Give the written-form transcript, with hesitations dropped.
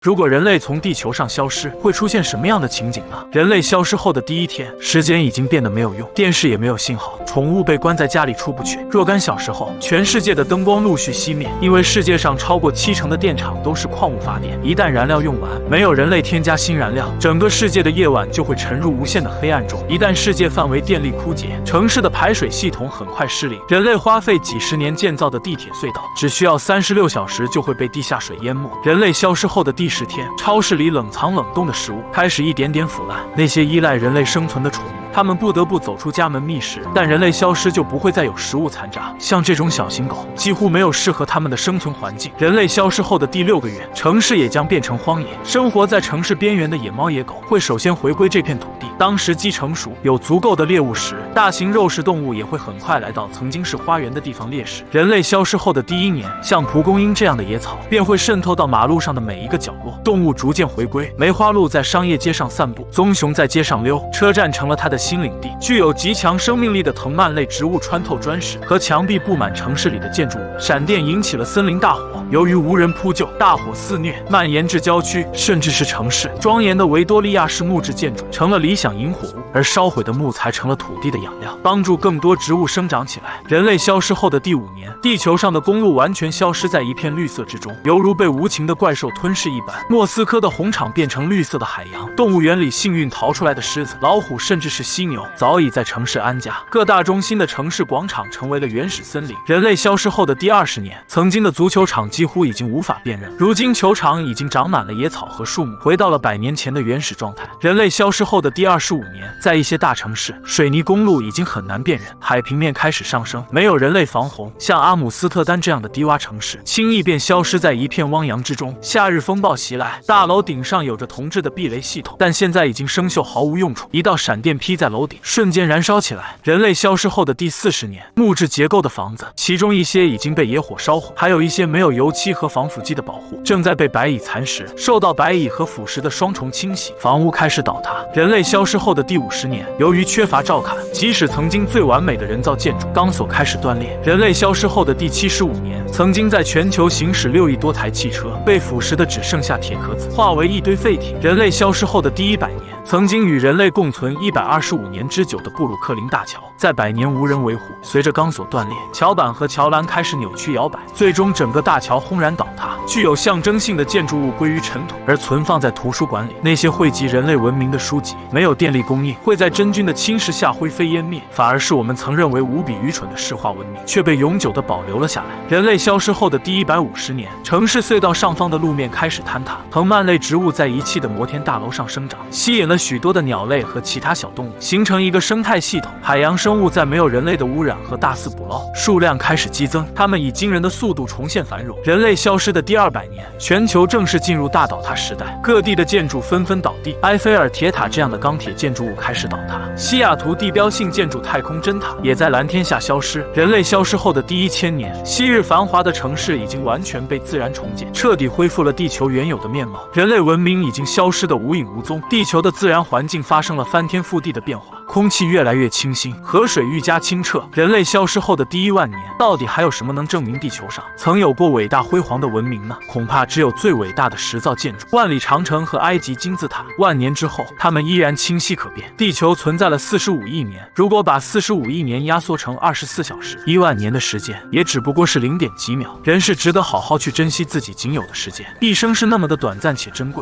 如果人类从地球上消失，会出现什么样的情景呢？人类消失后的第一天，时间已经变得没有用，电视也没有信号，宠物被关在家里出不去。若干小时后，全世界的灯光陆续熄灭，因为世界上超过70%的电厂都是矿物发电，一旦燃料用完，没有人类添加新燃料，整个世界的夜晚就会沉入无限的黑暗中。一旦世界范围电力枯竭，城市的排水系统很快失灵，人类花费几十年建造的地铁隧道，只需要36小时就会被地下水淹没。人类消失后的第10天，超市里冷藏冷冻的食物开始一点点腐烂，那些依赖人类生存的宠物，它们不得不走出家门觅食，但人类消失就不会再有食物残渣。像这种小型狗，几乎没有适合它们的生存环境。人类消失后的第6个月，城市也将变成荒野。生活在城市边缘的野猫野狗会首先回归这片土地。当时机成熟，有足够的猎物时，大型肉食动物也会很快来到曾经是花园的地方猎食。人类消失后的第1年，像蒲公英这样的野草便会渗透到马路上的每一个角落。动物逐渐回归，梅花鹿在商业街上散步，棕熊在街上溜，车站成了它的新领地。具有极强生命力的藤蔓类植物穿透砖石和墙壁，布满城市里的建筑物。闪电引起了森林大火，由于无人扑救，大火肆虐，蔓延至郊区，甚至是城市。庄严的维多利亚式木质建筑成了理想引火物，而烧毁的木材成了土地的养料，帮助更多植物生长起来。人类消失后的第5年，地球上的公路完全消失在一片绿色之中，犹如被无情的怪兽吞噬一般。莫斯科的红场变成绿色的海洋，动物园里幸运逃出来的狮子、老虎，甚至是犀牛，早已在城市安家。各大中心的城市广场成为了原始森林。人类消失后的第20年，曾经的足球场几乎已经无法辨认，如今球场已经长满了野草和树木，回到了100年前的原始状态。人类消失后的第25年，在一些大城市，水泥公路已经很难辨认，海平面开始上升，没有人类防洪，像阿姆斯特丹这样的低洼城市，轻易便消失在一片汪洋之中。夏日风暴袭来，大楼顶上有着铜制的避雷系统，但现在已经生锈，毫无用处。一道闪电劈在楼顶，瞬间燃烧起来。人类消失后的第40年，木质结构的房子，其中一些已经被野火烧毁，还有一些没有油漆和防腐剂的保护，正在被白蚁蚕食。受到白蚁和腐蚀的双重侵袭，房屋开始倒塌。人类消失后的第50年，由于缺乏照看，即使曾经最完美的人造建筑钢索开始断裂。人类消失后的第75年，曾经在全球行驶6亿多台汽车，被腐蚀的只剩下铁壳子，化为一堆废铁。人类消失后的第100年，曾经与人类共存125年之久的布鲁克林大桥，在100年无人维护，随着钢索断裂，桥板和桥栏开始扭曲摇摆，最终整个大桥轰然倒塌。具有象征性的建筑物归于尘土，而存放在图书馆里那些汇集人类文明的书籍，没有电力供应，会在真菌的侵蚀下灰飞烟灭，反而是我们曾认为无比愚蠢的石化文明，却被永久地保留了下来。人类消失后的第150年，城市隧道上方的路面开始坍塌，藤蔓类植物在遗弃的摩天大楼上生长，吸引了许多的鸟类和其他小动物，形成一个生态系统。海洋生物在没有人类的污染和大肆捕捞，数量开始激增，它们以惊人的速度重现繁荣。人类消失的第200年，全球正式进入大倒塌时代，各地的建筑纷纷倒地，埃菲尔铁塔这样的钢铁建筑物开始倒塌，西雅图地标性建筑太空针塔也在蓝天下消失。人类消失后的第1000年，昔日繁华的城市已经完全被自然重建，彻底恢复了地球原有的面貌。人类文明已经消失得无影无踪，地球的自然环境发生了翻天覆地的变化，空气越来越清新，河水愈加清澈。人类消失后的第1万年，到底还有什么能证明地球上曾有过伟大辉煌的文明呢？恐怕只有最伟大的石造建筑——万里长城和埃及金字塔。万年之后，它们依然清晰可辨。地球存在了45亿年，如果把45亿年压缩成24小时，1万年的时间也只不过是0点几秒。人是值得好好去珍惜自己仅有的时间，一生是那么的短暂且珍贵。